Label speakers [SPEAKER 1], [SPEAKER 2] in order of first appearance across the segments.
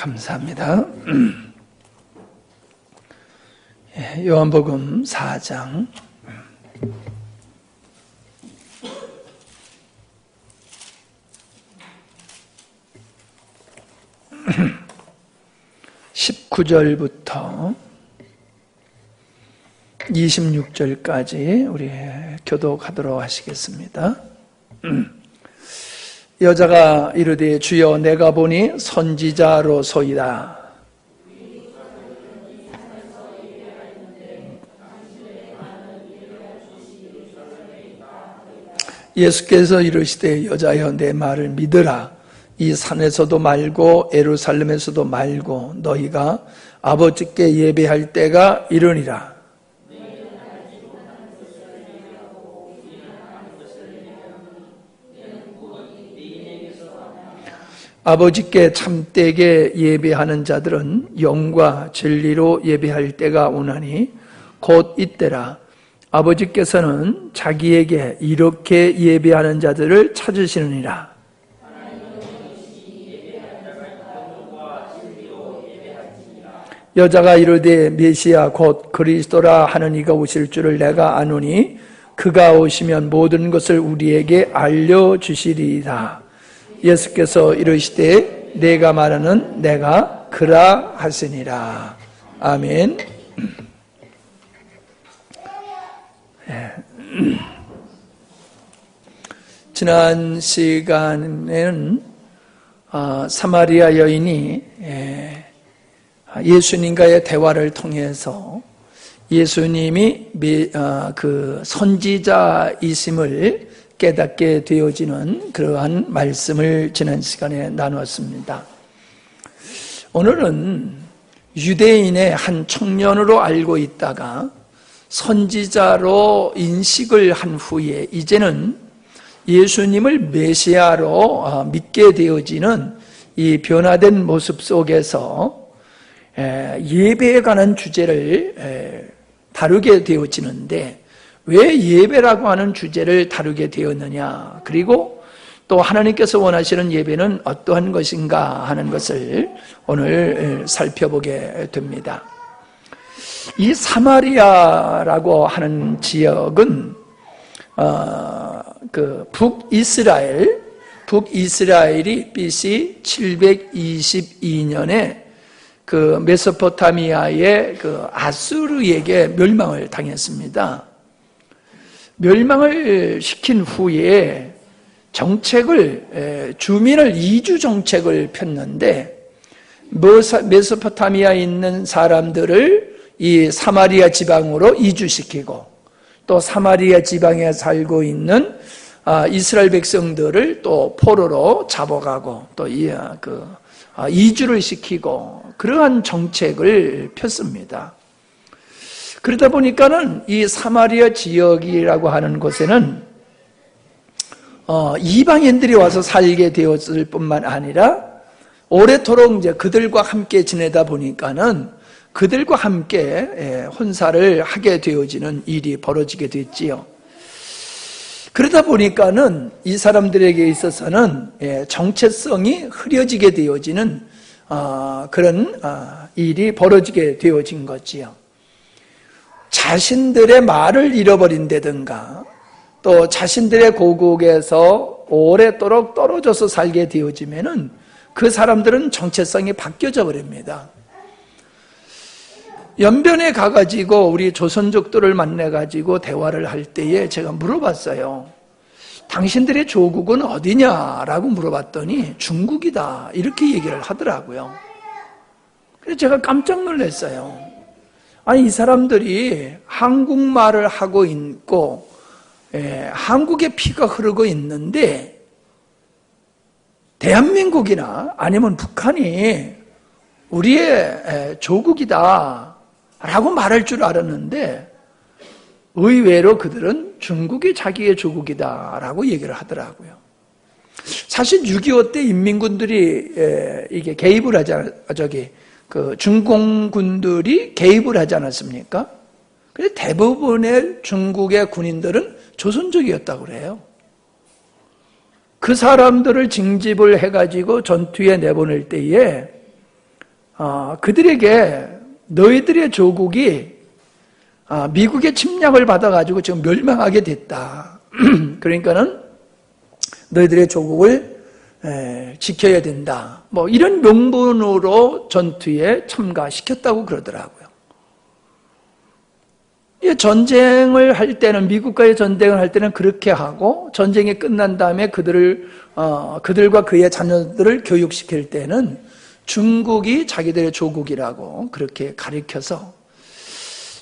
[SPEAKER 1] 감사합니다. 요한복음 4장 19절부터 26절까지 우리 교독하도록 하시겠습니다. 여자가 이르되 주여 내가 보니 선지자로소이다. 예수께서 이르시되 여자여 내 말을 믿으라. 이 산에서도 말고 예루살렘에서도 말고 너희가 아버지께 예배할 때가 이르니라. 아버지께 참되게 예배하는 자들은 영과 진리로 예배할 때가 오나니 곧 이때라. 아버지께서는 자기에게 이렇게 예배하는 자들을 찾으시느니라. 여자가 이르되 메시아 곧 그리스도라 하는 이가 오실 줄을 내가 아노니 그가 오시면 모든 것을 우리에게 알려주시리이다. 예수께서 이르시되 내가 말하는 내가 그라 하시니라. 아멘. 지난 시간에는 사마리아 여인이 예수님과의 대화를 통해서 예수님이 그 선지자이심을 깨닫게 되어지는 그러한 말씀을 지난 시간에 나누었습니다. 오늘은 유대인의 한 청년으로 알고 있다가 선지자로 인식을 한 후에 이제는 예수님을 메시아로 믿게 되어지는 이 변화된 모습 속에서 예배에 관한 주제를 다루게 되어지는데 왜 예배라고 하는 주제를 다루게 되었느냐, 그리고 또 하나님께서 원하시는 예배는 어떠한 것인가 하는 것을 오늘 살펴보게 됩니다. 이 사마리아라고 하는 지역은 그 북이스라엘이 BC 722년에 그 메소포타미아의 그 아수르에게 멸망을 당했습니다. 멸망을 시킨 후에 주민을 이주 정책을 폈는데 메소포타미아에 있는 사람들을 이 사마리아 지방으로 이주시키고 또 사마리아 지방에 살고 있는 이스라엘 백성들을 또 포로로 잡아가고 또 이주를 시키고 그러한 정책을 폈습니다. 그러다 보니까는 이 사마리아 지역이라고 하는 곳에는 이방인들이 와서 살게 되었을 뿐만 아니라 오래도록 이제 그들과 함께 지내다 보니까는 그들과 함께 혼사를 하게 되어지는 일이 벌어지게 됐지요. 그러다 보니까는 이 사람들에게 있어서는 정체성이 흐려지게 되어지는 그런 일이 벌어지게 되어진 거지요. 자신들의 말을 잃어버린다든가 또 자신들의 고국에서 오래도록 떨어져서 살게 되어지면은 그 사람들은 정체성이 바뀌어져 버립니다. 연변에 가가지고 우리 조선족들을 만나가지고 대화를 할 때에 제가 물어봤어요. 당신들의 조국은 어디냐라고 물어봤더니 중국이다 이렇게 얘기를 하더라고요. 그래서 제가 깜짝 놀랐어요. 아니 이 사람들이 한국말을 하고 있고 한국의 피가 흐르고 있는데 대한민국이나 아니면 북한이 우리의 조국이다 라고 말할 줄 알았는데 의외로 그들은 중국이 자기의 조국이다 라고 얘기를 하더라고요. 사실 6.25 때 인민군들이 이게 개입을 그 중공군들이 개입을 하지 않았습니까? 근데 대부분의 중국의 군인들은 조선족이었다고 그래요. 그 사람들을 징집을 해가지고 전투에 내보낼 때에 그들에게 너희들의 조국이 미국의 침략을 받아가지고 지금 멸망하게 됐다. 그러니까는 너희들의 조국을 지켜야 된다. 뭐 이런 명분으로 전투에 참가시켰다고 그러더라고요. 전쟁을 할 때는, 미국과의 전쟁을 할 때는 그렇게 하고, 전쟁이 끝난 다음에 그들과 그의 자녀들을 교육시킬 때는 중국이 자기들의 조국이라고 그렇게 가리켜서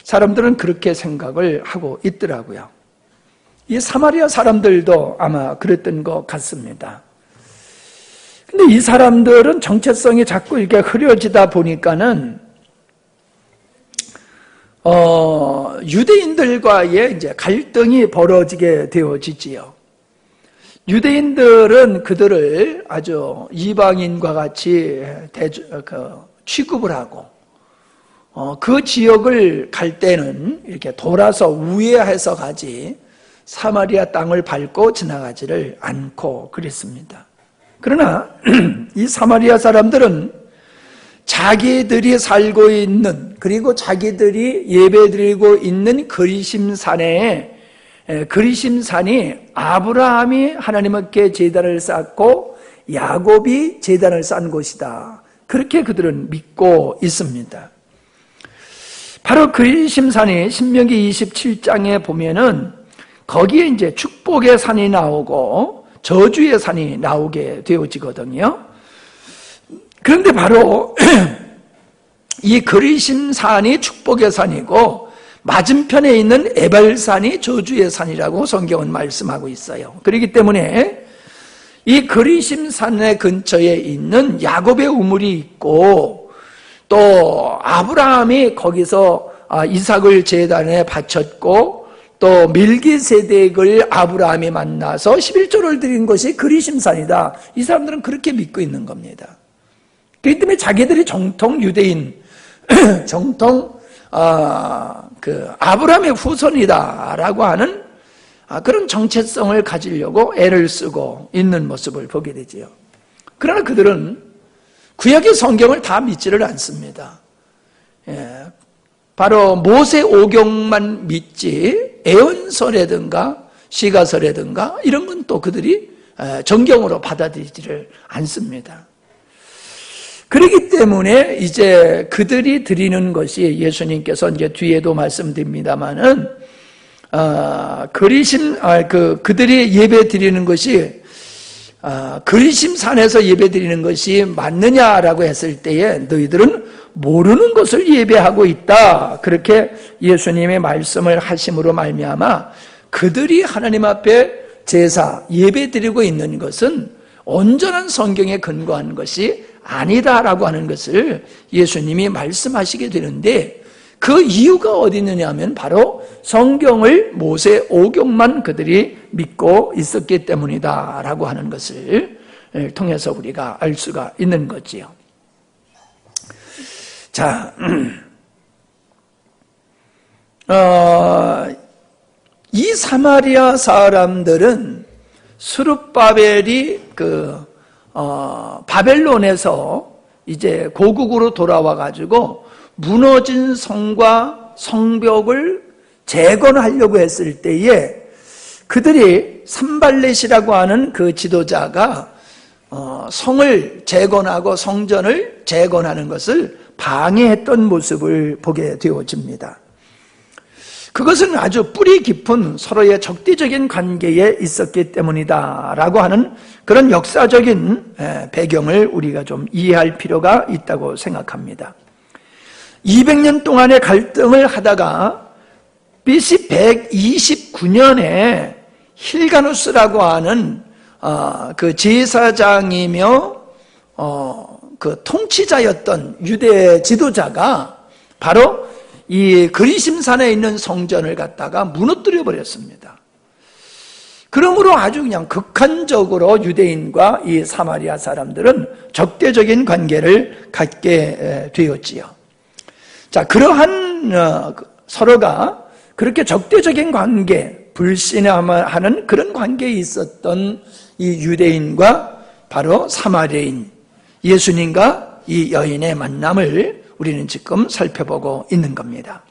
[SPEAKER 1] 사람들은 그렇게 생각을 하고 있더라고요. 이 사마리아 사람들도 아마 그랬던 것 같습니다. 근데 이 사람들은 정체성이 자꾸 이렇게 흐려지다 보니까는 유대인들과의 이제 갈등이 벌어지게 되어지지요. 유대인들은 그들을 아주 이방인과 같이 취급을 하고, 그 지역을 갈 때는 이렇게 돌아서 우회해서 가지, 사마리아 땅을 밟고 지나가지를 않고 그랬습니다. 그러나 이 사마리아 사람들은 자기들이 살고 있는, 그리고 자기들이 예배드리고 있는 그리심산에, 그리심산이 아브라함이 하나님께 제단을 쌓고 야곱이 제단을 쌓은 곳이다. 그렇게 그들은 믿고 있습니다. 바로 그리심산이 신명기 27장에 보면은 거기에 이제 축복의 산이 나오고 저주의 산이 나오게 되어지거든요. 그런데 바로 이 그리심산이 축복의 산이고 맞은편에 있는 에발산이 저주의 산이라고 성경은 말씀하고 있어요. 그렇기 때문에 이 그리심산의 근처에 있는 야곱의 우물이 있고, 또 아브라함이 거기서 이삭을 제단에 바쳤고, 또 밀기세덱을 아브라함이 만나서 11조를 드린 것이 그리심산이다. 이 사람들은 그렇게 믿고 있는 겁니다. 그렇기 때문에 자기들이 정통 유대인, 정통 아브라함의 후손이다라고 하는 그런 정체성을 가지려고 애를 쓰고 있는 모습을 보게 되지요. 그러나 그들은 구약의 성경을 다 믿지를 않습니다. 바로 모세 오경만 믿지, 애언서라든가 시가서라든가 이런 건 또 그들이 정경으로 받아들이지를 않습니다. 그렇기 때문에 이제 그들이 드리는 것이, 예수님께서 이제 뒤에도 말씀드립니다만은, 그들이 예배 드리는 것이, 그리심산에서 예배 드리는 것이 맞느냐라고 했을 때에 너희들은 모르는 것을 예배하고 있다. 그렇게 예수님의 말씀을 하심으로 말미암아 그들이 하나님 앞에 제사, 예배 드리고 있는 것은 온전한 성경에 근거한 것이 아니다라고 하는 것을 예수님이 말씀하시게 되는데, 그 이유가 어디 있느냐 하면 바로 성경을 모세 오경만 그들이 믿고 있었기 때문이다라고 하는 것을 통해서 우리가 알 수가 있는 거지요. 자, 이 사마리아 사람들은 스룹바벨이 바벨론에서 이제 고국으로 돌아와 가지고 무너진 성과 성벽을 재건하려고 했을 때에 그들이 산발렛이라고 하는 그 지도자가 성을 재건하고 성전을 재건하는 것을 방해했던 모습을 보게 되어집니다. 그것은 아주 뿌리 깊은 서로의 적대적인 관계에 있었기 때문이다라고 하는 그런 역사적인 배경을 우리가 좀 이해할 필요가 있다고 생각합니다. 200년 동안의 갈등을 하다가 BC 129년에 힐가누스라고 하는 그 제사장이며 그 통치자였던 유대 지도자가 바로 이 그리심산에 있는 성전을 갖다가 무너뜨려 버렸습니다. 그러므로 아주 그냥 극한적으로 유대인과 이 사마리아 사람들은 적대적인 관계를 갖게 되었지요. 자, 그러한 서로가 그렇게 적대적인 관계, 불신하는 그런 관계에 있었던 이 유대인과 바로 사마리아인, 예수님과 이 여인의 만남을 우리는 지금 살펴보고 있는 겁니다.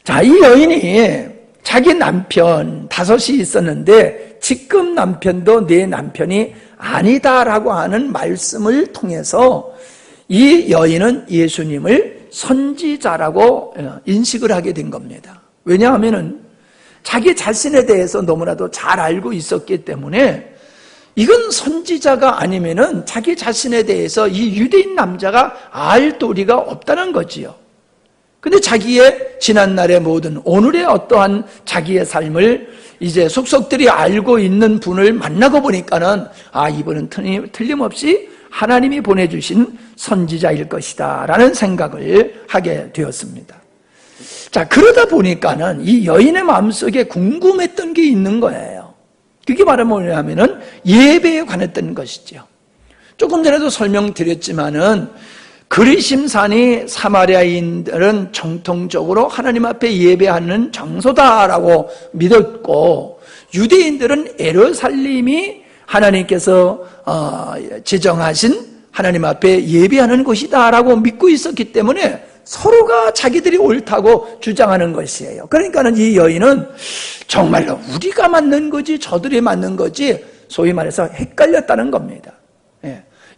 [SPEAKER 1] 자, 이 여인이 자기 남편 5이 있었는데 지금 남편도 내 남편이 아니다라고 하는 말씀을 통해서 이 여인은 예수님을 선지자라고 인식을 하게 된 겁니다. 왜냐하면 자기 자신에 대해서 너무나도 잘 알고 있었기 때문에 이건 선지자가 아니면은 자기 자신에 대해서 이 유대인 남자가 알 도리가 없다는 거지요. 근데 자기의 지난날의 모든 오늘의 어떠한 자기의 삶을 이제 속속들이 알고 있는 분을 만나고 보니까는 이분은 틀림없이 하나님이 보내주신 선지자일 것이다 라는 생각을 하게 되었습니다. 자, 그러다 보니까는 이 여인의 마음속에 궁금했던 게 있는 거예요. 그게 바로 뭐냐면은 예배에 관했던 것이죠. 조금 전에도 설명드렸지만은 그리심산이 사마리아인들은 정통적으로 하나님 앞에 예배하는 장소다라고 믿었고, 유대인들은 예루살렘이 하나님께서 지정하신 하나님 앞에 예배하는 곳이다라고 믿고 있었기 때문에 서로가 자기들이 옳다고 주장하는 것이에요. 그러니까는 이 여인은 정말로 우리가 맞는 거지 저들이 맞는 거지 소위 말해서 헷갈렸다는 겁니다.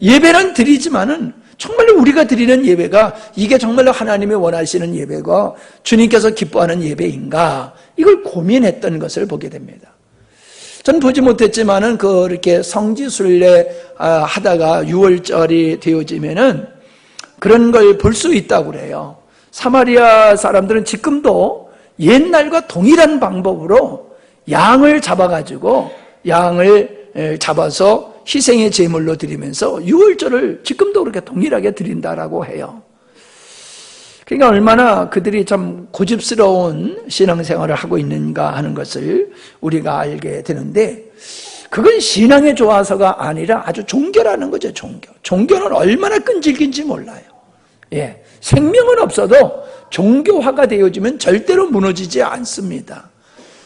[SPEAKER 1] 예배는 드리지만은 정말로 우리가 드리는 예배가 이게 정말로 하나님이 원하시는 예배가 주님께서 기뻐하는 예배인가, 이걸 고민했던 것을 보게 됩니다. 전 보지 못했지만은 그렇게 성지순례 하다가 6월절이 되어지면은 그런 걸 볼 수 있다고 그래요. 사마리아 사람들은 지금도 옛날과 동일한 방법으로 양을 잡아가지고 양을 잡아서 희생의 제물로 드리면서 6월절을 지금도 그렇게 동일하게 드린다라고 해요. 그러니까 얼마나 그들이 참 고집스러운 신앙생활을 하고 있는가 하는 것을 우리가 알게 되는데, 그건 신앙에 좋아서가 아니라 아주 종교라는 거죠. 종교는 얼마나 끈질긴지 몰라요. 생명은 없어도 종교화가 되어지면 절대로 무너지지 않습니다.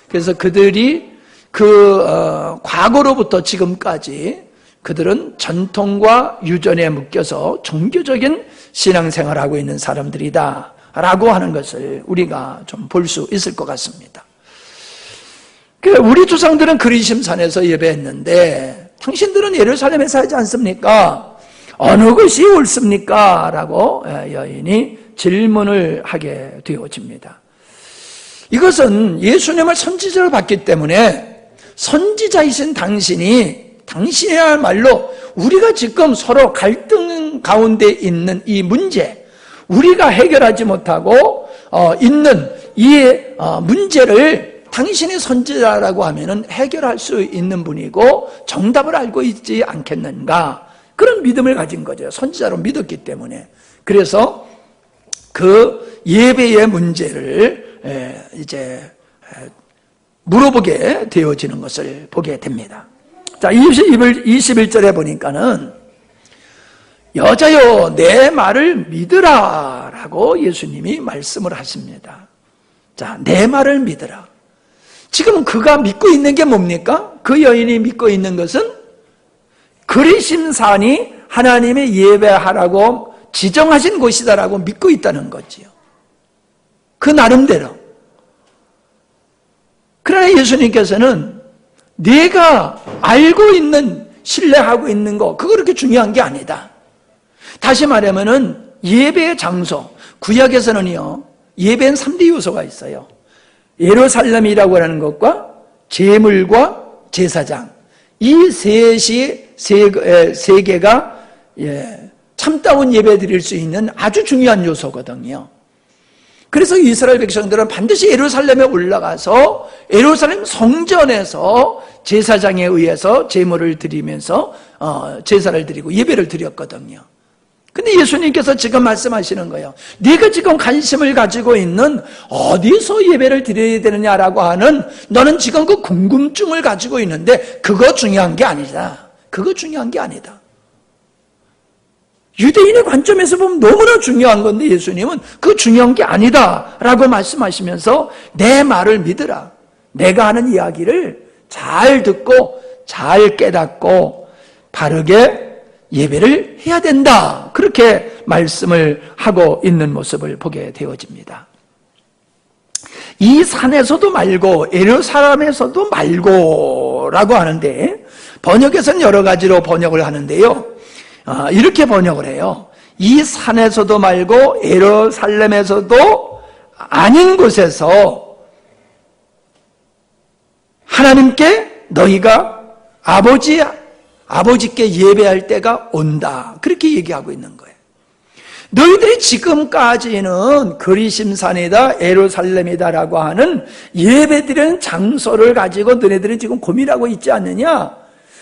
[SPEAKER 1] 그래서 그들이 과거로부터 지금까지 그들은 전통과 유전에 묶여서 종교적인 신앙생활을 하고 있는 사람들이다 라고 하는 것을 우리가 좀 볼 수 있을 것 같습니다. 우리 조상들은 그리심산에서 예배했는데 당신들은 예루살렘에 살지 않습니까? 어느 것이 옳습니까? 라고 여인이 질문을 하게 되어집니다. 이것은 예수님을 선지자로 봤기 때문에 선지자이신 당신이야말로 우리가 지금 서로 갈등 가운데 있는 이 문제, 우리가 해결하지 못하고 있는 이 문제를 당신이 선지자라고 하면은 해결할 수 있는 분이고 정답을 알고 있지 않겠는가, 그런 믿음을 가진 거죠. 선지자로 믿었기 때문에. 그래서 그 예배의 문제를 이제 물어보게 되어지는 것을 보게 됩니다. 자, 21절에 보니까는 여자여 내 말을 믿으라 라고 예수님이 말씀을 하십니다. 자, 내 말을 믿으라. 지금 그가 믿고 있는 게 뭡니까? 그 여인이 믿고 있는 것은 그리심산이 하나님의 예배하라고 지정하신 곳이다라고 믿고 있다는 거지요. 그 나름대로. 그러나 예수님께서는 네가 알고 있는, 신뢰하고 있는 거, 그거 그렇게 중요한 게 아니다. 다시 말하면은 예배의 장소, 구약에서는요, 예배엔 3대 요소가 있어요. 예루살렘이라고 하는 것과 제물과 제사장, 이 세 개가 참다운 예배 드릴 수 있는 아주 중요한 요소거든요. 그래서 이스라엘 백성들은 반드시 예루살렘에 올라가서 예루살렘 성전에서 제사장에 의해서 제물을 드리면서 제사를 드리고 예배를 드렸거든요. 근데 예수님께서 지금 말씀하시는 거예요. 네가 지금 관심을 가지고 있는 어디서 예배를 드려야 되느냐라고 하는, 너는 지금 그 궁금증을 가지고 있는데 그거 중요한 게 아니다. 그거 중요한 게 아니다. 유대인의 관점에서 보면 너무나 중요한 건데 예수님은 그 중요한 게 아니다 라고 말씀하시면서 내 말을 믿으라. 내가 하는 이야기를 잘 듣고 잘 깨닫고 바르게 예배를 해야 된다. 그렇게 말씀을 하고 있는 모습을 보게 되어집니다. 이 산에서도 말고 예루살렘에서도 말고라고 하는데 번역에서는 여러 가지로 번역을 하는데요. 이렇게 번역을 해요. 이 산에서도 말고 예루살렘에서도 아닌 곳에서 하나님께 너희가 아버지께 예배할 때가 온다. 그렇게 얘기하고 있는 거예요. 너희들이 지금까지는 그리심산이다, 예루살렘이다라고 하는 예배드리는 장소를 가지고 너희들이 지금 고민하고 있지 않느냐?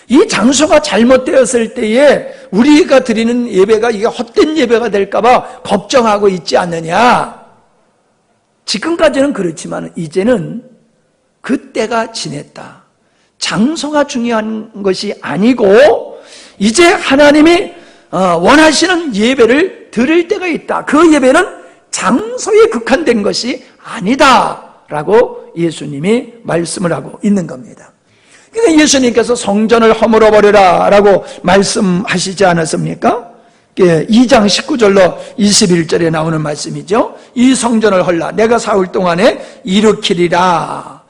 [SPEAKER 1] 이 장소가 잘못되었을 때에 우리가 드리는 예배가 이게 헛된 예배가 될까봐 걱정하고 있지 않느냐? 지금까지는 그렇지만 이제는 그때가 지냈다. 장소가 중요한 것이 아니고 이제 하나님이 원하시는 예배를 드릴 때가 있다. 그 예배는 장소에 국한된 것이 아니다라고 예수님이 말씀을 하고 있는 겁니다. 그러니까 예수님께서 성전을 허물어버려라 라고 말씀하시지 않았습니까? 2장 19절로 21절에 나오는 말씀이죠. 이 성전을 헐라 내가 사흘 동안에 일으키리라.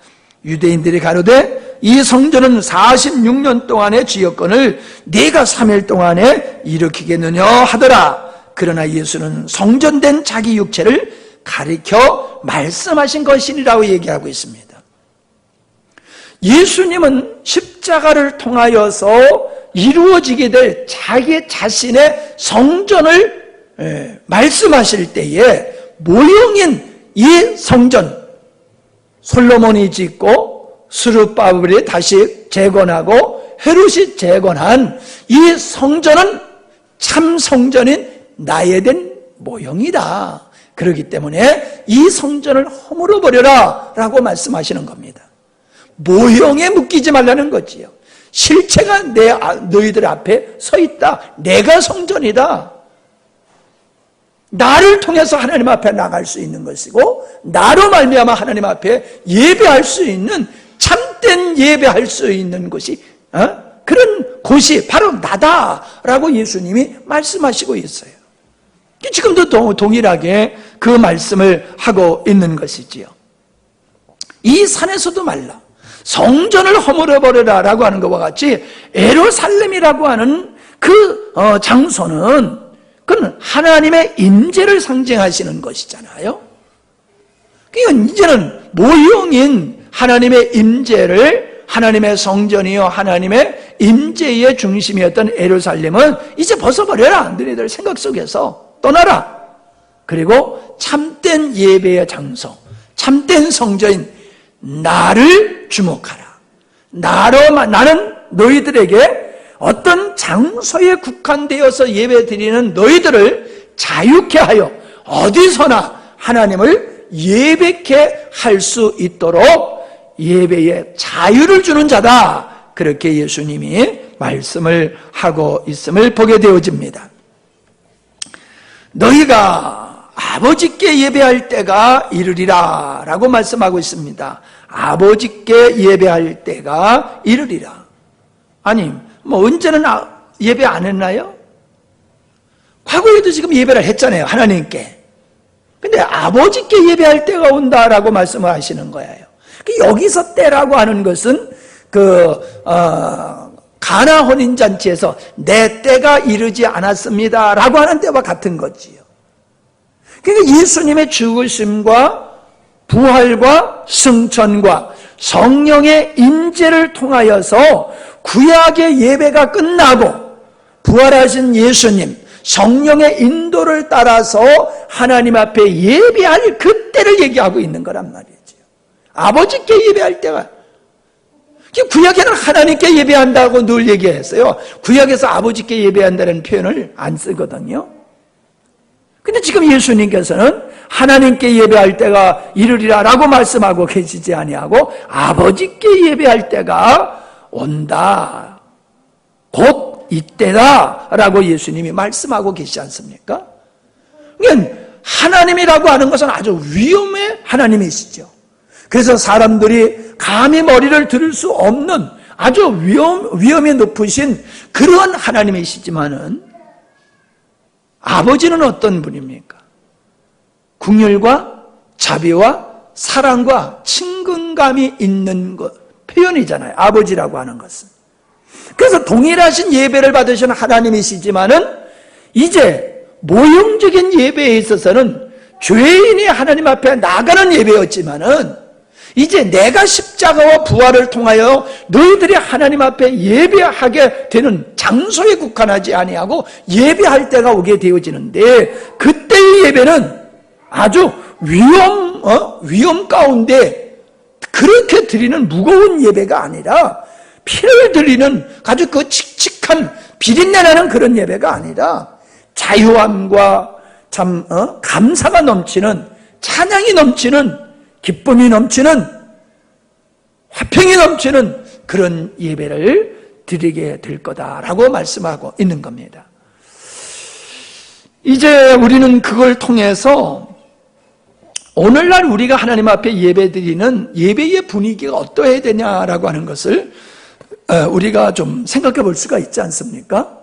[SPEAKER 1] 유대인들이 가로되 이 성전은 46년 동안의 지역권을 네가 3일 동안에 일으키겠느냐 하더라. 그러나 예수는 성전된 자기 육체를 가리켜 말씀하신 것이라고 얘기하고 있습니다. 예수님은 십자가를 통하여서 이루어지게 될 자기 자신의 성전을 말씀하실 때에 모형인 이 성전, 솔로몬이 짓고 스룹바벨이 다시 재건하고 헤롯이 재건한 이 성전은 참 성전인 나에 된 모형이다. 그렇기 때문에 이 성전을 허물어버려라 라고 말씀하시는 겁니다. 모형에 묶이지 말라는 거지요. 실체가 너희들 앞에 서 있다. 내가 성전이다. 나를 통해서 하나님 앞에 나갈 수 있는 것이고 나로 말미암아 하나님 앞에 예배할 수 있는 참된 예배할 수 있는 곳이 그런 곳이 바로 나다라고 예수님이 말씀하시고 있어요. 지금도 동일하게 그 말씀을 하고 있는 것이지요. 이 산에서도 말라 성전을 허물어버려라 라고 하는 것과 같이 예루살렘이라고 하는 그 장소는 그건 하나님의 임재를 상징하시는 것이잖아요. 그러니까 이제는 모형인 하나님의 임재를 하나님의 성전이요 하나님의 임재의 중심이었던 예루살렘은 이제 벗어버려라. 너희들 생각 속에서 떠나라. 그리고 참된 예배의 장소, 참된 성전인 나를 주목하라. 나는 너희들에게 어떤 장소에 국한되어서 예배드리는 너희들을 자유케 하여 어디서나 하나님을 예배케 할 수 있도록 예배에 자유를 주는 자다. 그렇게 예수님이 말씀을 하고 있음을 보게 되어집니다. 너희가 아버지께 예배할 때가 이르리라 라고 말씀하고 있습니다. 아버지께 예배할 때가 이르리라. 아니 언제는 예배 안 했나요? 과거에도 지금 예배를 했잖아요. 하나님께. 근데 아버지께 예배할 때가 온다라고 말씀을 하시는 거예요. 여기서 때라고 하는 것은 가나 혼인잔치에서 내 때가 이르지 않았습니다 라고 하는 때와 같은 거지요. 그러니까 예수님의 죽으심과 부활과 승천과 성령의 임재를 통하여서 구약의 예배가 끝나고 부활하신 예수님, 성령의 인도를 따라서 하나님 앞에 예배할 그때를 얘기하고 있는 거란 말이죠. 아버지께 예배할 때가, 구약에는 하나님께 예배한다고 늘 얘기했어요. 구약에서 아버지께 예배한다는 표현을 안 쓰거든요. 근데 지금 예수님께서는 하나님께 예배할 때가 이르리라 라고 말씀하고 계시지 아니하고 아버지께 예배할 때가 온다. 곧 이때다 라고 예수님이 말씀하고 계시지 않습니까? 그러니까 하나님이라고 하는 것은 아주 위험의 하나님이시죠. 그래서 사람들이 감히 머리를 들을 수 없는 아주 위험이 높으신 그러한 하나님이시지만은 아버지는 어떤 분입니까? 긍휼과 자비와 사랑과 친근감이 있는 것, 표현이잖아요. 아버지라고 하는 것은. 그래서 동일하신 예배를 받으시는 하나님이시지만은 이제 모형적인 예배에 있어서는 죄인이 하나님 앞에 나가는 예배였지만은 이제 내가 십자가와 부활을 통하여 너희들이 하나님 앞에 예배하게 되는 장소에 국한하지 아니하고 예배할 때가 오게 되어지는데, 그때의 예배는 아주 위험 가운데 그렇게 드리는 무거운 예배가 아니라, 피를 드리는 아주 그 칙칙한 비린내 나는 그런 예배가 아니라 자유함과 참 감사가 넘치는, 찬양이 넘치는, 기쁨이 넘치는, 화평이 넘치는 그런 예배를 드리게 될 거다라고 말씀하고 있는 겁니다. 이제 우리는 그걸 통해서 오늘날 우리가 하나님 앞에 예배 드리는 예배의 분위기가 어떠해야 되냐라고 하는 것을 우리가 좀 생각해 볼 수가 있지 않습니까?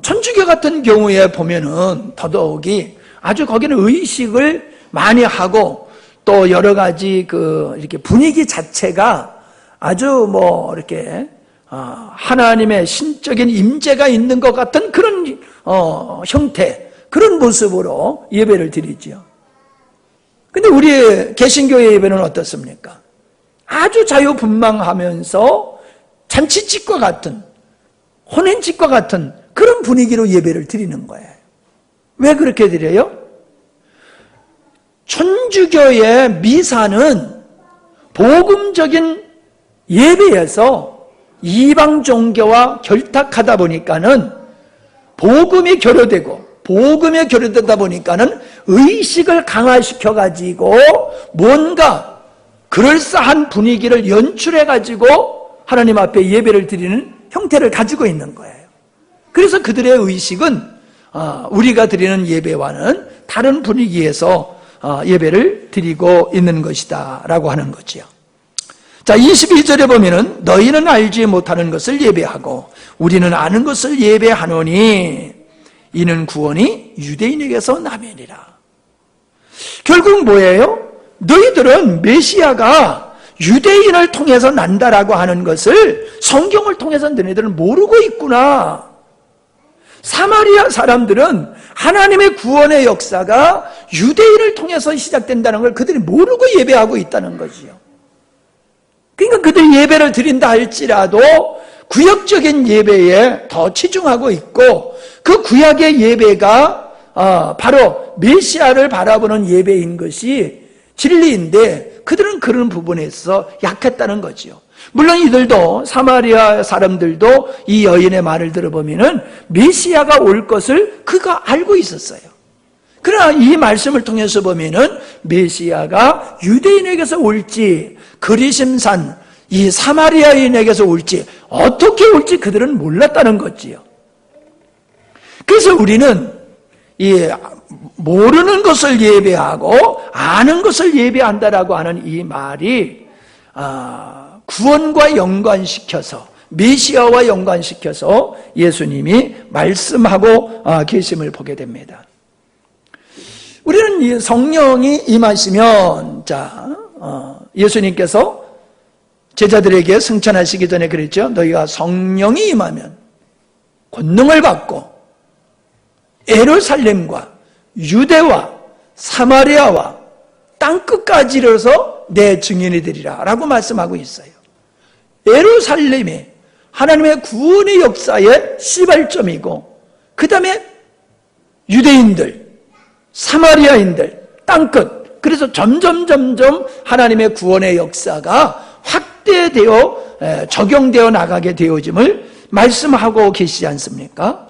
[SPEAKER 1] 천주교 같은 경우에 보면은 더더욱이 아주 거기는 의식을 많이 하고 또 여러 가지 이렇게 분위기 자체가 아주 이렇게 하나님의 신적인 임재가 있는 것 같은 그런 형태, 그런 모습으로 예배를 드리죠. 근데 우리 개신교의 예배는 어떻습니까? 아주 자유분방하면서 잔치집과 같은, 혼인집과 같은 그런 분위기로 예배를 드리는 거예요. 왜 그렇게 드려요? 천주교의 미사는 복음적인 예배에서 이방 종교와 결탁하다 보니까는 복음이 결여되다 보니까는 의식을 강화시켜가지고 뭔가 그럴싸한 분위기를 연출해가지고 하나님 앞에 예배를 드리는 형태를 가지고 있는 거예요. 그래서 그들의 의식은 우리가 드리는 예배와는 다른 분위기에서 예배를 드리고 있는 것이다 라고 하는 거지요. 자, 22절에 보면은 너희는 알지 못하는 것을 예배하고 우리는 아는 것을 예배하노니 이는 구원이 유대인에게서 나면이라. 결국 뭐예요? 너희들은 메시아가 유대인을 통해서 난다라고 하는 것을 성경을 통해서 너희들은 모르고 있구나. 사마리아 사람들은 하나님의 구원의 역사가 유대인을 통해서 시작된다는 걸 그들이 모르고 예배하고 있다는 거지요. 그러니까 그들이 예배를 드린다 할지라도 구역적인 예배에 더 치중하고 있고, 그 구약의 예배가 바로 메시아를 바라보는 예배인 것이 진리인데 그들은 그런 부분에서 약했다는 거지요. 물론 이들도, 사마리아 사람들도 이 여인의 말을 들어보면은 메시아가 올 것을 그가 알고 있었어요. 그러나 이 말씀을 통해서 보면은 메시아가 유대인에게서 올지 그리심산 이 사마리아인에게서 올지 어떻게 올지 그들은 몰랐다는 거지요. 그래서 우리는 이 모르는 것을 예배하고 아는 것을 예배한다라고 하는 이 말이 구원과 연관시켜서, 메시아와 연관시켜서 예수님이 말씀하고 계심을 보게 됩니다. 우리는 이 성령이 임하시면, 예수님께서 제자들에게 승천하시기 전에 그랬죠. 너희가 성령이 임하면 권능을 받고 예루살렘과 유대와 사마리아와 땅끝까지 이르러서 내 증인이 되리라 라고 말씀하고 있어요. 예루살렘이 하나님의 구원의 역사의 시발점이고, 그 다음에 유대인들, 사마리아인들, 땅끝, 그래서 점점 하나님의 구원의 역사가 확대되어 적용되어 나가게 되어짐을 말씀하고 계시지 않습니까?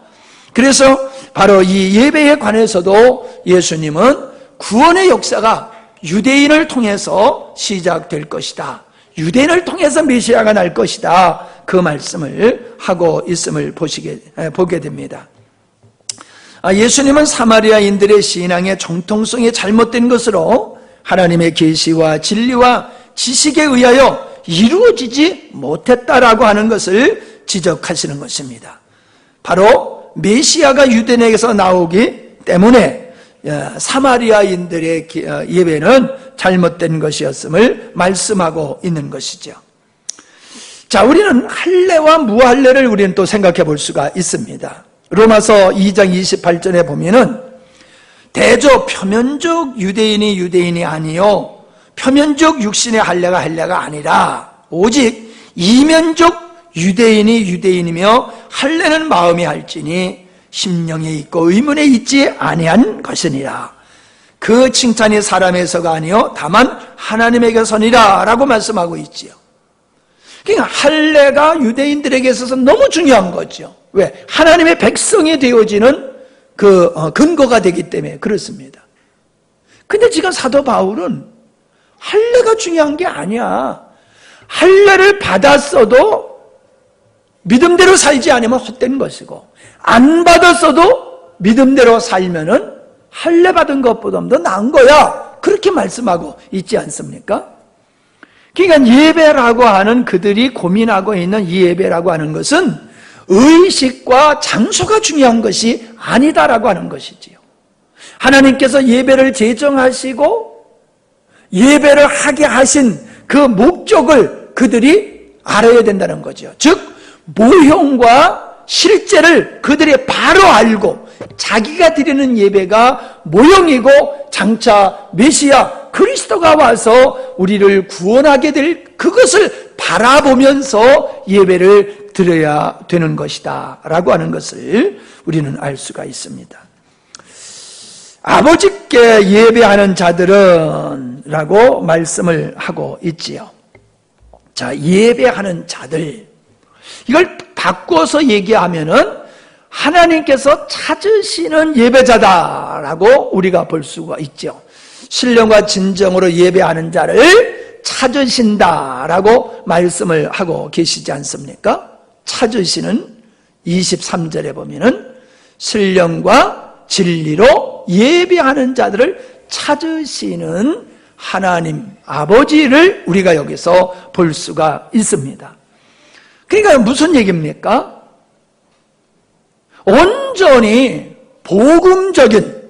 [SPEAKER 1] 그래서 바로 이 예배에 관해서도 예수님은 구원의 역사가 유대인을 통해서 시작될 것이다, 유대인을 통해서 메시아가 날 것이다, 그 말씀을 하고 있음을 보게 됩니다. 예수님은 사마리아인들의 신앙의 정통성이 잘못된 것으로 하나님의 계시와 진리와 지식에 의하여 이루어지지 못했다라고 하는 것을 지적하시는 것입니다. 바로 메시아가 유대인에게서 나오기 때문에 사마리아인들의 예배는 잘못된 것이었음을 말씀하고 있는 것이죠. 자, 우리는 할례와 무할례를 우리는 또 생각해 볼 수가 있습니다. 로마서 2장 28절에 보면은 대저 표면적 유대인이 아니요 표면적 육신의 할례가 아니라 오직 이면적 유대인이며 할례는 마음이 할지니 심령에 있고 의문에 있지 아니한 것이니라. 그 칭찬이 사람에서가 아니요 다만 하나님에게서니라 라고 말씀하고 있지요. 그러니까 할례가 유대인들에게 있어서 너무 중요한 거죠. 왜? 하나님의 백성이 되어지는 그 근거가 되기 때문에 그렇습니다. 근데 지금 사도 바울은 할례가 중요한 게 아니야. 할례를 받았어도 믿음대로 살지 않으면 헛된 것이고, 안 받았어도 믿음대로 살면은 할례 받은 것보다 더 나은 거야. 그렇게 말씀하고 있지 않습니까? 그러니까 예배라고 하는, 그들이 고민하고 있는 이 예배라고 하는 것은 의식과 장소가 중요한 것이 아니다라고 하는 것이지요. 하나님께서 예배를 제정하시고 예배를 하게 하신 그 목적을 그들이 알아야 된다는 거죠. 즉 모형과 실제를 그들이 바로 알고 자기가 드리는 예배가 모형이고 장차 메시아 그리스도가 와서 우리를 구원하게 될 그것을 바라보면서 예배를 드려야 되는 것이다 라고 하는 것을 우리는 알 수가 있습니다. 아버지께 예배하는 자들은 라고 말씀을 하고 있지요. 자, 예배하는 자들, 이걸 바꿔서 얘기하면은 하나님께서 찾으시는 예배자다라고 우리가 볼 수가 있죠. 신령과 진정으로 예배하는 자를 찾으신다라고 말씀을 하고 계시지 않습니까? 찾으시는 23절에 보면은 신령과 진리로 예배하는 자들을 찾으시는 하나님 아버지를 우리가 여기서 볼 수가 있습니다. 그러니까 무슨 얘기입니까? 온전히 복음적인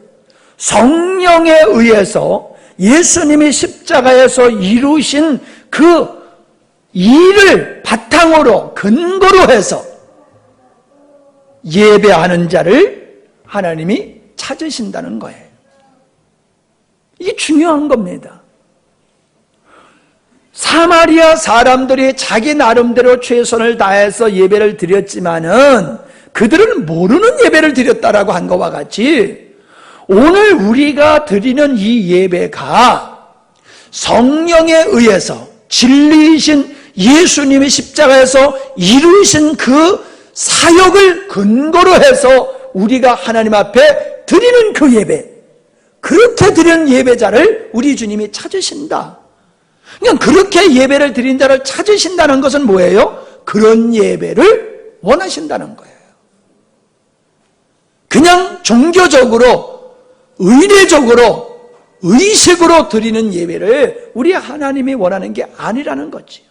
[SPEAKER 1] 성령에 의해서 예수님이 십자가에서 이루신 그 일을 바탕으로 근거로 해서 예배하는 자를 하나님이 찾으신다는 거예요. 이게 중요한 겁니다. 사마리아 사람들이 자기 나름대로 최선을 다해서 예배를 드렸지만은 그들은 모르는 예배를 드렸다라고 한 것과 같이 오늘 우리가 드리는 이 예배가 성령에 의해서 진리이신 예수님이 십자가에서 이루신 그 사역을 근거로 해서 우리가 하나님 앞에 드리는 그 예배, 그렇게 드리는 예배자를 우리 주님이 찾으신다. 그러니까 그렇게 예배를 드린 자를 찾으신다는 것은 뭐예요? 그런 예배를 원하신다는 거예요. 그냥 종교적으로, 의례적으로, 의식으로 드리는 예배를 우리 하나님이 원하는 게 아니라는 거지요.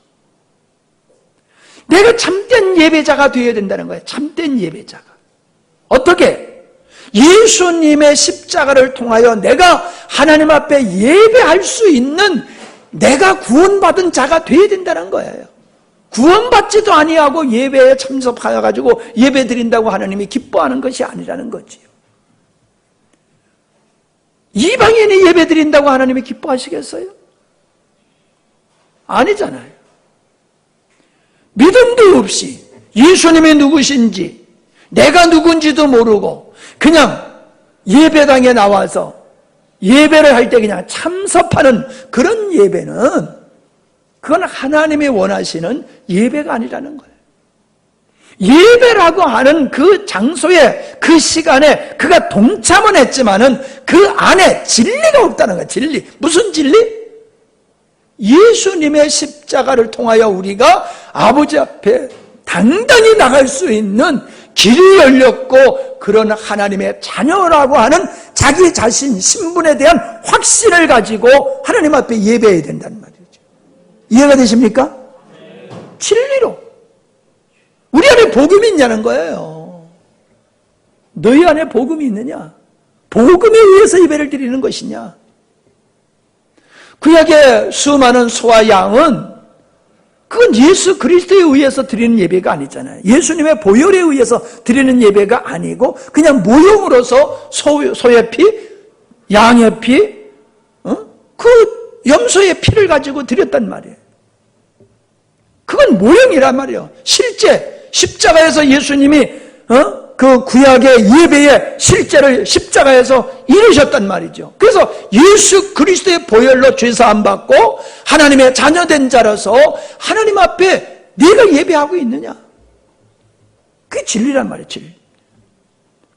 [SPEAKER 1] 내가 참된 예배자가 되어야 된다는 거예요. 참된 예배자가. 어떻게? 예수님의 십자가를 통하여 내가 하나님 앞에 예배할 수 있는 내가 구원받은 자가 되어야 된다는 거예요. 구원받지도 아니하고 예배에 참석하여가지고 예배 드린다고 하나님이 기뻐하는 것이 아니라는 거지요. 이방인이 예배 드린다고 하나님이 기뻐하시겠어요? 아니잖아요. 믿음도 없이 예수님이 누구신지 내가 누군지도 모르고 그냥 예배당에 나와서 예배를 할 때 그냥 참석하는 그런 예배는 그건 하나님이 원하시는 예배가 아니라는 거예요. 예배라고 하는 그 장소에 그 시간에 그가 동참은 했지만은 그 안에 진리가 없다는 거예요. 진리. 무슨 진리? 예수님의 십자가를 통하여 우리가 아버지 앞에 당당히 나갈 수 있는 길이 열렸고 그런 하나님의 자녀라고 하는 자기 자신 신분에 대한 확신을 가지고 하나님 앞에 예배해야 된다는 말이죠. 이해가 되십니까? 진리로. 우리 안에 복음이 있냐는 거예요. 너희 안에 복음이 있느냐? 복음에 의해서 예배를 드리는 것이냐? 구약의 수많은 소와 양은 그건 예수 그리스도에 의해서 드리는 예배가 아니잖아요. 예수님의 보혈에 의해서 드리는 예배가 아니고 그냥 모형으로서 소의 피, 양의 피, 그 염소의 피를 가지고 드렸단 말이에요. 그건 모형이란 말이에요. 실제 십자가에서 예수님이 그 구약의 예배의 실제를 십자가에서 이루셨단 말이죠. 그래서 예수 그리스도의 보혈로 죄사함 받고 하나님의 자녀된 자로서 하나님 앞에 네가 예배하고 있느냐? 그게 진리란 말이에요. 진리.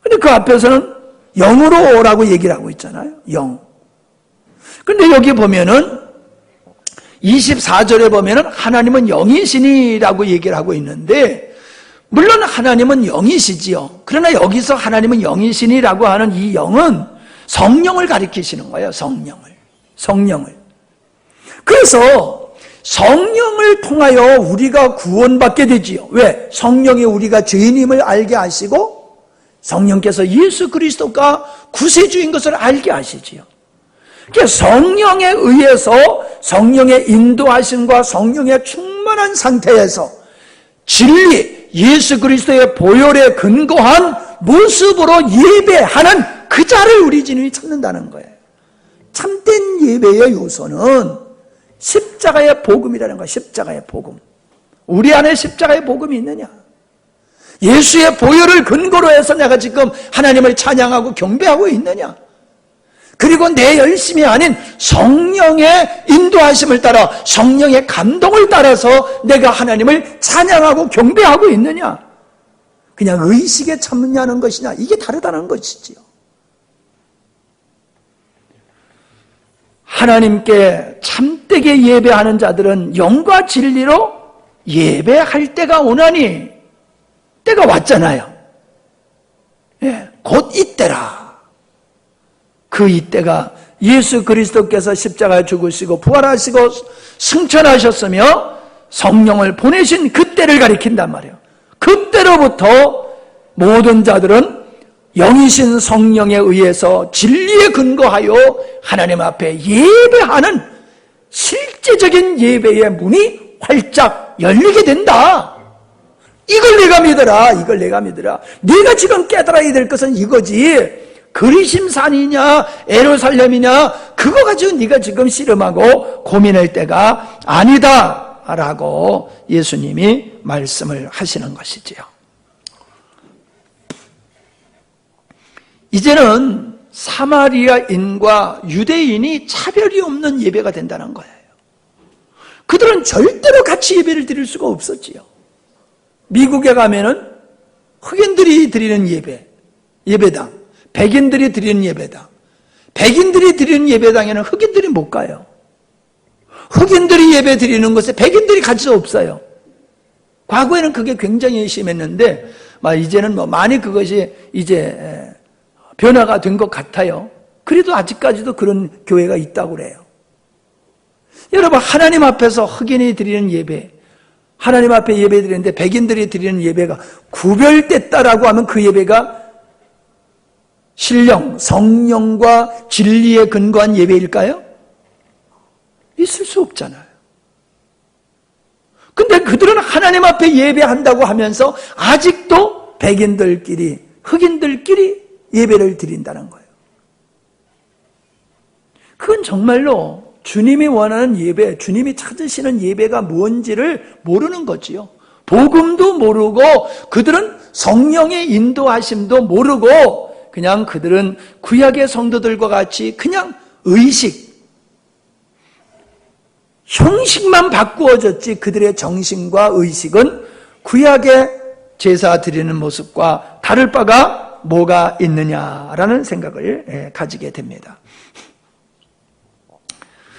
[SPEAKER 1] 근데 그 앞에서는 영으로 오라고 얘기를 하고 있잖아요. 영. 근데 여기 보면은 24절에 보면은 하나님은 영이시니라고 얘기를 하고 있는데, 물론 하나님은 영이시지요. 그러나 여기서 하나님은 영이시니라고 하는 이 영은 성령을 가리키시는 거예요. 성령을. 그래서 성령을 통하여 우리가 구원받게 되지요. 왜? 성령이 우리가 죄인임을 알게 하시고 성령께서 예수 그리스도가 구세주인 것을 알게 하시지요. 성령에 의해서 성령의 인도하심과 성령의 충만한 상태에서 진리, 예수 그리스도의 보혈에 근거한 모습으로 예배하는 그 자를 우리 주님이 찾는다는 거예요. 참된 예배의 요소는 십자가의 복음이라는 거예요. 십자가의 복음. 우리 안에 십자가의 복음이 있느냐? 예수의 보혈을 근거로 해서 내가 지금 하나님을 찬양하고 경배하고 있느냐? 그리고 내 열심이 아닌 성령의 인도하심을 따라 성령의 감동을 따라서 내가 하나님을 찬양하고 경배하고 있느냐? 그냥 의식에 참느냐는 것이냐? 이게 다르다는 것이지요. 하나님께 참되게 예배하는 자들은 영과 진리로 예배할 때가 오나니, 때가 왔잖아요. 예, 곧 이때라. 그 이때가 예수 그리스도께서 십자가에 죽으시고 부활하시고 승천하셨으며 성령을 보내신 그때를 가리킨단 말이에요. 그때로부터 모든 자들은 영이신 성령에 의해서 진리에 근거하여 하나님 앞에 예배하는 실제적인 예배의 문이 활짝 열리게 된다. 이걸 내가 믿어라. 이걸 내가 믿어라. 네가 지금 깨달아야 될 것은 이거지. 그리심산이냐 예루살렘이냐 그거 가지고 네가 지금 씨름하고 고민할 때가 아니다 라고 예수님이 말씀을 하시는 것이지요. 이제는 사마리아인과 유대인이 차별이 없는 예배가 된다는 거예요. 그들은 절대로 같이 예배를 드릴 수가 없었지요. 미국에 가면은 흑인들이 드리는 예배당, 백인들이 드리는 예배당, 백인들이 드리는 예배당에는 흑인들이 못 가요. 흑인들이 예배 드리는 곳에 백인들이 갈 수 없어요. 과거에는 그게 굉장히 심했는데 이제는 많이 그것이 이제 변화가 된 것 같아요. 그래도 아직까지도 그런 교회가 있다고 그래요. 여러분, 하나님 앞에서 흑인이 드리는 예배, 하나님 앞에 예배 드리는데 백인들이 드리는 예배가 구별됐다라고 하면 그 예배가 신령, 성령과 진리에 근거한 예배일까요? 있을 수 없잖아요. 근데 그들은 하나님 앞에 예배한다고 하면서 아직도 백인들끼리, 흑인들끼리 예배를 드린다는 거예요. 그건 정말로 주님이 원하는 예배, 주님이 찾으시는 예배가 뭔지를 모르는 거지요. 복음도 모르고 그들은 성령의 인도하심도 모르고 그냥 그들은 구약의 성도들과 같이 그냥 의식, 형식만 바꾸어졌지 그들의 정신과 의식은 구약의 제사 드리는 모습과 다를 바가 뭐가 있느냐라는 생각을 가지게 됩니다.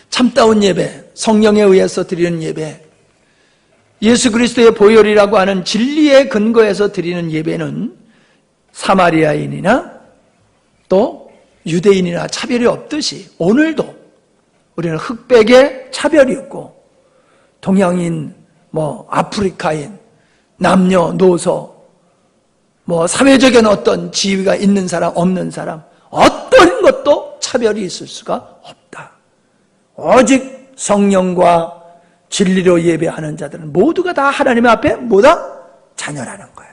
[SPEAKER 1] 참다운 예배, 성령에 의해서 드리는 예배, 예수 그리스도의 보혈이라고 하는 진리의 근거에서 드리는 예배는 사마리아인이나 또 유대인이나 차별이 없듯이 오늘도 우리는 흑백에 차별이 없고 동양인, 아프리카인, 남녀노소, 사회적인 어떤 지위가 있는 사람, 없는 사람, 어떤 것도 차별이 있을 수가 없다. 오직 성령과 진리로 예배하는 자들은 모두가 다 하나님 앞에 뭐다? 자녀라는 거예요.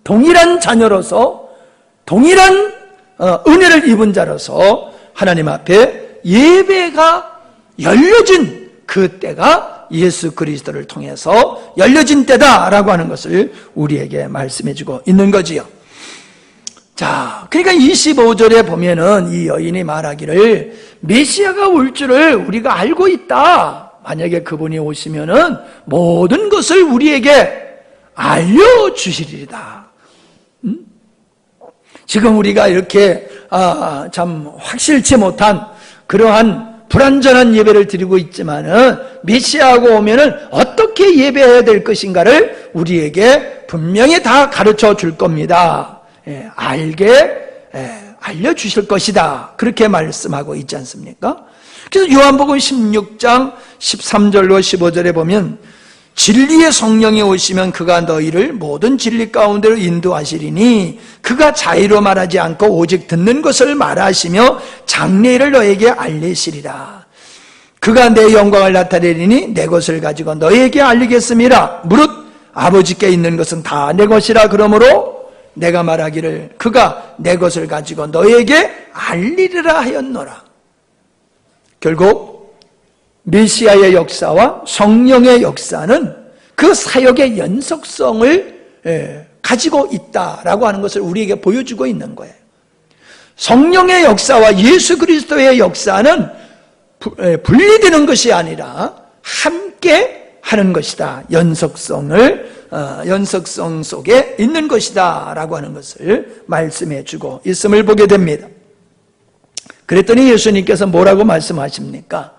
[SPEAKER 1] 동일한 자녀로서, 동일한 은혜를 입은 자로서 하나님 앞에 예배가 열려진 그 때가 예수 그리스도를 통해서 열려진 때다라고 하는 것을 우리에게 말씀해 주고 있는 거지요. 자, 그러니까 25절에 보면은 이 여인이 말하기를 메시아가 올 줄을 우리가 알고 있다. 만약에 그분이 오시면은 모든 것을 우리에게 알려주시리이다. 지금 우리가 이렇게 참 확실치 못한 그러한 불완전한 예배를 드리고 있지만은 메시아가 오면은 어떻게 예배해야 될 것인가를 우리에게 분명히 다 가르쳐 줄 겁니다. 알려주실 것이다. 그렇게 말씀하고 있지 않습니까? 그래서 요한복음 16장 13절로 15절에 보면 진리의 성령이 오시면 그가 너희를 모든 진리 가운데로 인도하시리니 그가 자의로 말하지 않고 오직 듣는 것을 말하시며 장래를 너에게 알리시리라. 그가 내 영광을 나타내리니 내 것을 가지고 너에게 알리겠음이라. 무릇 아버지께 있는 것은 다 내 것이라. 그러므로 내가 말하기를 그가 내 것을 가지고 너에게 알리리라 하였노라. 결국 메시아의 역사와 성령의 역사는 그 사역의 연속성을 가지고 있다라고 하는 것을 우리에게 보여주고 있는 거예요. 성령의 역사와 예수 그리스도의 역사는 분리되는 것이 아니라 함께 하는 것이다. 연속성 속에 있는 것이다 라고 하는 것을 말씀해 주고 있음을 보게 됩니다. 그랬더니 예수님께서 뭐라고 말씀하십니까?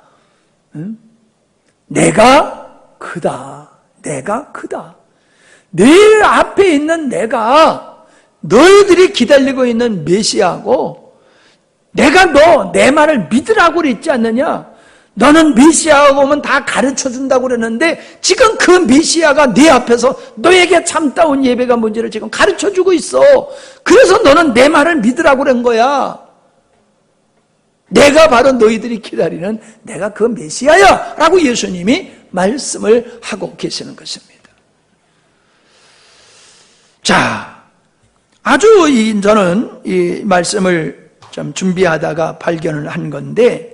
[SPEAKER 1] 내가 크다. 내가 크다. 내 앞에 있는 내가 너희들이 기다리고 있는 메시아고 내가 너 내 말을 믿으라고 그랬지 않느냐? 너는 메시아가 오면 다 가르쳐준다고 그랬는데 지금 그 메시아가 네 앞에서 너에게 참다운 예배가 뭔지를 지금 가르쳐주고 있어. 그래서 너는 내 말을 믿으라고 그런 거야. 내가 바로 너희들이 기다리는 내가 그 메시아야 라고 예수님이 말씀을 하고 계시는 것입니다. 자, 아주 저는 이 말씀을 좀 준비하다가 발견을 한 건데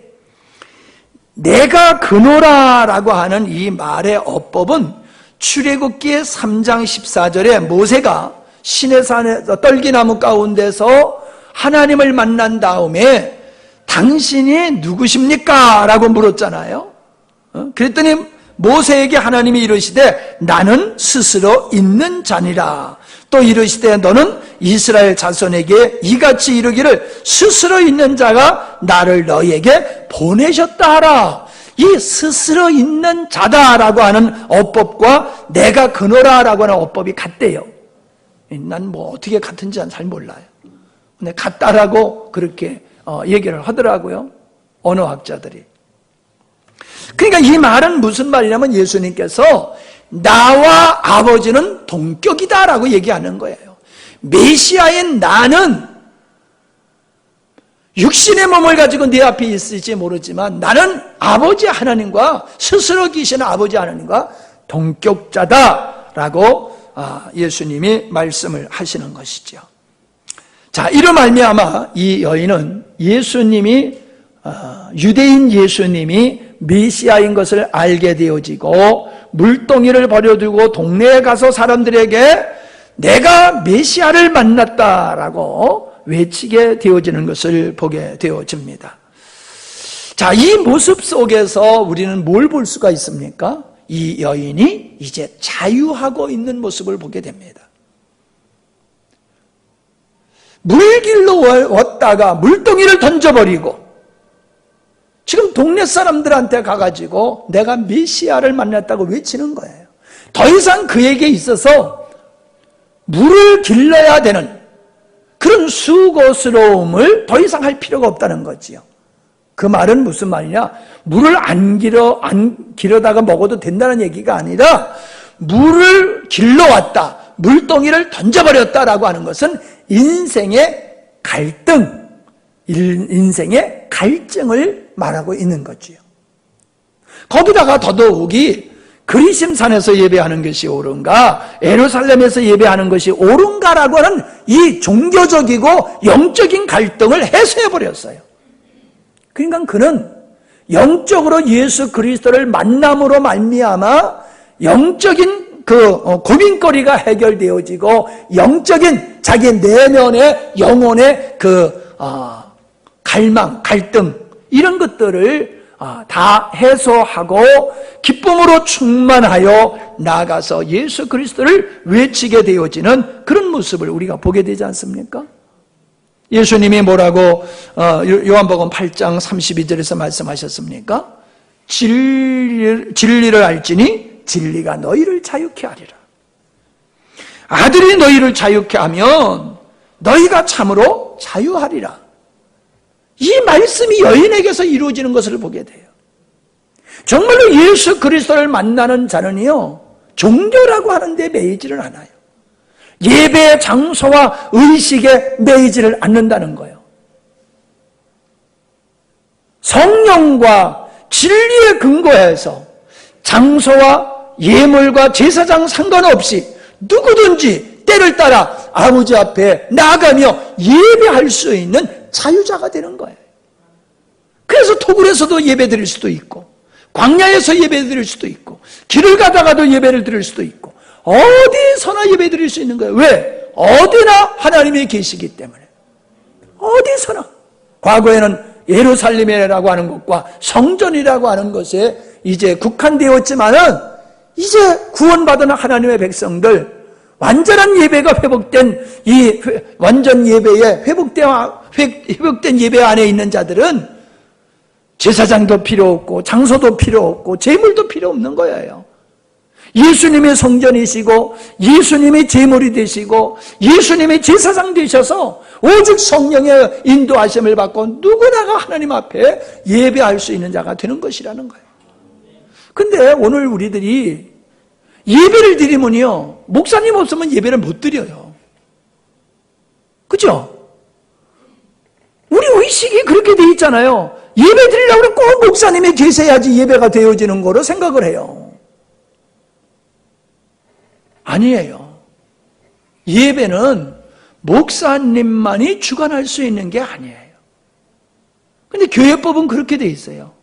[SPEAKER 1] 내가 그노라라고 하는 이 말의 어법은 출애굽기의 3장 14절에 모세가 시내산에서 떨기나무 가운데서 하나님을 만난 다음에 당신이 누구십니까? 라고 물었잖아요. 그랬더니 모세에게 하나님이 이르시되 나는 스스로 있는 자니라. 또 이르시되 너는 이스라엘 자손에게 이같이 이르기를 스스로 있는 자가 나를 너희에게 보내셨다 하라. 이 스스로 있는 자다라고 하는 어법과 내가 그노라라고 하는 어법이 같대요. 난 어떻게 같은지 잘 몰라요. 근데 같다라고 그렇게 얘기를 하더라고요. 언어학자들이. 그러니까 이 말은 무슨 말이냐면 예수님께서 나와 아버지는 동격이다라고 얘기하는 거예요. 메시아인 나는 육신의 몸을 가지고 네 앞에 있을지 모르지만 나는 아버지 하나님과 스스로 계시는 아버지 하나님과 동격자다라고 예수님이 말씀을 하시는 것이죠. 자, 이로 말미암아 이 여인은 예수님이 유대인 예수님이 메시아인 것을 알게 되어지고 물동이를 버려두고 동네에 가서 사람들에게 내가 메시아를 만났다라고 외치게 되어지는 것을 보게 되어집니다. 자, 이 모습 속에서 우리는 뭘 볼 수가 있습니까? 이 여인이 이제 자유하고 있는 모습을 보게 됩니다. 물길로 왔다가 물동이를 던져버리고 지금 동네 사람들한테 가가지고 내가 메시아를 만났다고 외치는 거예요. 더 이상 그에게 있어서 물을 길러야 되는 그런 수고스러움을 더 이상 할 필요가 없다는 거지요. 그 말은 무슨 말이냐? 물을 안 길어다가 먹어도 된다는 얘기가 아니라 물을 길러왔다, 물동이를 던져버렸다라고 하는 것은 인생의 갈등, 인생의 갈증을 말하고 있는 거지요. 거기다가 더더욱이 그리심산에서 예배하는 것이 옳은가, 예루살렘에서 예배하는 것이 옳은가라고 하는 이 종교적이고 영적인 갈등을 해소해버렸어요. 그러니까 그는 영적으로 예수 그리스도를 만남으로 말미암아 영적인 고민거리가 해결되어지고 영적인 자기 내면의 영혼의 갈망, 갈등 이런 것들을 다 해소하고 기쁨으로 충만하여 나아가서 예수 그리스도를 외치게 되어지는 그런 모습을 우리가 보게 되지 않습니까? 예수님이 뭐라고 요한복음 8장 32절에서 말씀하셨습니까? 진리를 알지니 진리가 너희를 자유케 하리라. 아들이 너희를 자유케 하면 너희가 참으로 자유하리라. 이 말씀이 여인에게서 이루어지는 것을 보게 돼요. 정말로 예수 그리스도를 만나는 자는요, 종교라고 하는데 매이지를 않아요. 예배의 장소와 의식에 매이지를 않는다는 거예요. 성령과 진리에 근거해서 장소와 예물과 제사장 상관없이 누구든지 때를 따라 아버지 앞에 나아가며 예배할 수 있는 자유자가 되는 거예요. 그래서 토굴에서도 예배 드릴 수도 있고, 광야에서 예배 드릴 수도 있고, 길을 가다가도 예배를 드릴 수도 있고, 어디서나 예배 드릴 수 있는 거예요. 왜? 어디나 하나님이 계시기 때문에. 어디서나. 과거에는 예루살렘이라고 하는 곳과 성전이라고 하는 것에 이제 국한되었지만은 이제 구원받은 하나님의 백성들, 완전한 예배가 회복된 이 완전 예배에 회복된 예배 안에 있는 자들은 제사장도 필요 없고 장소도 필요 없고 제물도 필요 없는 거예요. 예수님의 성전이시고 예수님의 제물이 되시고 예수님의 제사장 되셔서 오직 성령의 인도하심을 받고 누구나가 하나님 앞에 예배할 수 있는 자가 되는 것이라는 거예요. 근데 오늘 우리들이 예배를 드리면요, 목사님 없으면 예배를 못 드려요. 그죠? 우리 의식이 그렇게 돼 있잖아요. 예배 드리려고 꼭 목사님이 계셔야지 예배가 되어지는 거로 생각을 해요. 아니에요. 예배는 목사님만이 주관할 수 있는 게 아니에요. 근데 교회법은 그렇게 돼 있어요.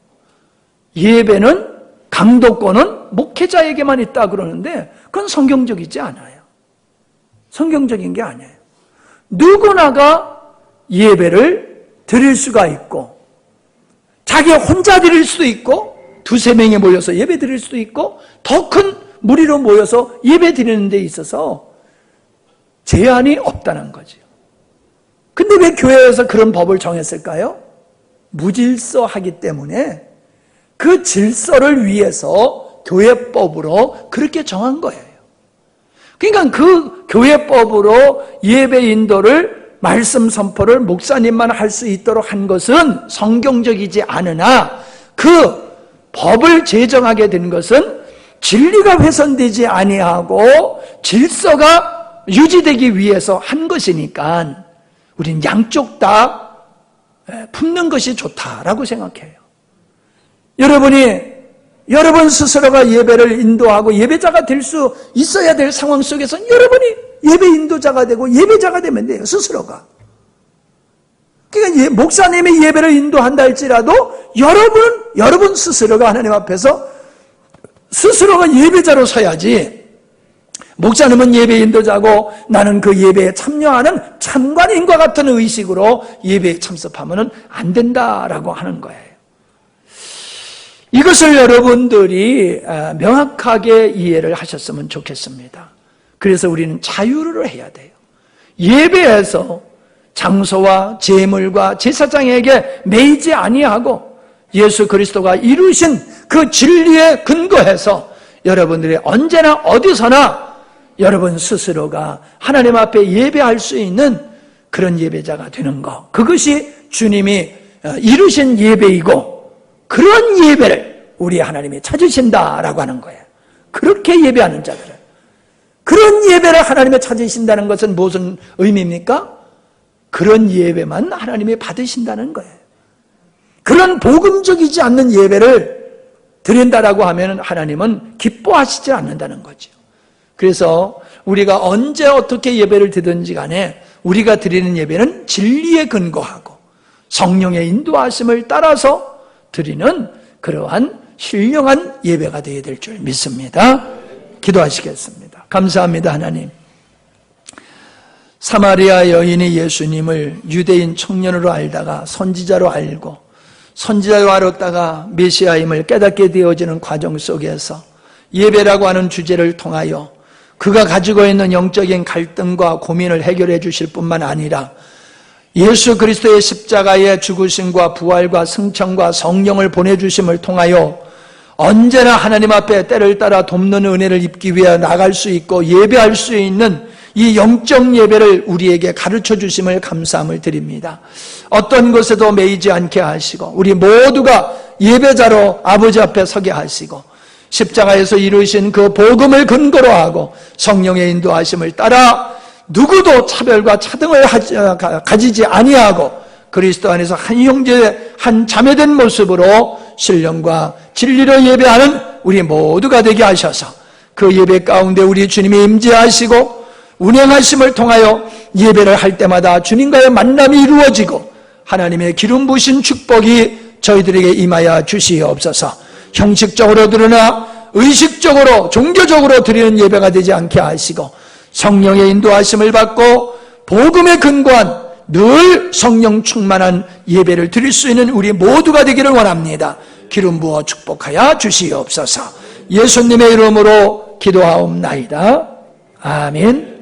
[SPEAKER 1] 예배는 감독권은 목회자에게만 있다 그러는데 그건 성경적이지 않아요. 성경적인 게 아니에요. 누구나가 예배를 드릴 수가 있고, 자기 혼자 드릴 수도 있고, 두세 명이 모여서 예배 드릴 수도 있고, 더 큰 무리로 모여서 예배 드리는 데 있어서 제한이 없다는 거죠. 근데 왜 교회에서 그런 법을 정했을까요? 무질서하기 때문에 그 질서를 위해서 교회법으로 그렇게 정한 거예요. 그러니까 그 교회법으로 예배 인도를, 말씀 선포를 목사님만 할 수 있도록 한 것은 성경적이지 않으나 그 법을 제정하게 된 것은 진리가 훼손되지 아니하고 질서가 유지되기 위해서 한 것이니까 우린 양쪽 다 품는 것이 좋다라고 생각해요. 여러분 스스로가 예배를 인도하고 예배자가 될 수 있어야 될 상황 속에서 여러분이 예배 인도자가 되고 예배자가 되면 돼요, 스스로가. 그러니까 목사님이 예배를 인도한다 할지라도 여러분 스스로가 하나님 앞에서 스스로가 예배자로 서야지, 목사님은 예배 인도자고 나는 그 예배에 참여하는 참관인과 같은 의식으로 예배에 참석하면 안 된다라고 하는 거예요. 이것을 여러분들이 명확하게 이해를 하셨으면 좋겠습니다. 그래서 우리는 자유를 해야 돼요. 예배에서 장소와 제물과 제사장에게 매이지 아니하고 예수 그리스도가 이루신 그 진리에 근거해서 여러분들이 언제나 어디서나 여러분 스스로가 하나님 앞에 예배할 수 있는 그런 예배자가 되는 것, 그것이 주님이 이루신 예배이고 그런 예배를 우리 하나님이 찾으신다라고 하는 거예요. 그렇게 예배하는 자들을. 그런 예배를 하나님이 찾으신다는 것은 무슨 의미입니까? 그런 예배만 하나님이 받으신다는 거예요. 그런 복음적이지 않는 예배를 드린다라고 하면 하나님은 기뻐하시지 않는다는 거죠. 그래서 우리가 언제 어떻게 예배를 드리든지 간에 우리가 드리는 예배는 진리에 근거하고 성령의 인도하심을 따라서 드리는 그러한 신령한 예배가 되어야 될 줄 믿습니다. 기도하시겠습니다. 감사합니다. 하나님, 사마리아 여인이 예수님을 유대인 청년으로 알다가 선지자로 알고 선지자로 알았다가 메시아임을 깨닫게 되어지는 과정 속에서 예배라고 하는 주제를 통하여 그가 가지고 있는 영적인 갈등과 고민을 해결해 주실 뿐만 아니라 예수 그리스도의 십자가의 죽으심과 부활과 승천과 성령을 보내주심을 통하여 언제나 하나님 앞에 때를 따라 돕는 은혜를 입기 위해 나갈 수 있고 예배할 수 있는 이 영적 예배를 우리에게 가르쳐 주심을 감사함을 드립니다. 어떤 것에도 매이지 않게 하시고 우리 모두가 예배자로 아버지 앞에 서게 하시고 십자가에서 이루신 그 복음을 근거로 하고 성령의 인도하심을 따라 누구도 차별과 차등을 가지지 아니하고 그리스도 안에서 한 형제 한 자매된 모습으로 신령과 진리로 예배하는 우리 모두가 되게 하셔서 그 예배 가운데 우리 주님이 임재하시고 운행하심을 통하여 예배를 할 때마다 주님과의 만남이 이루어지고 하나님의 기름 부으신 축복이 저희들에게 임하여 주시옵소서. 형식적으로 드러나 의식적으로 종교적으로 드리는 예배가 되지 않게 하시고 성령의 인도하심을 받고 복음에 근거한 늘 성령 충만한 예배를 드릴 수 있는 우리 모두가 되기를 원합니다. 기름 부어 축복하여 주시옵소서. 예수님의 이름으로 기도하옵나이다. 아멘.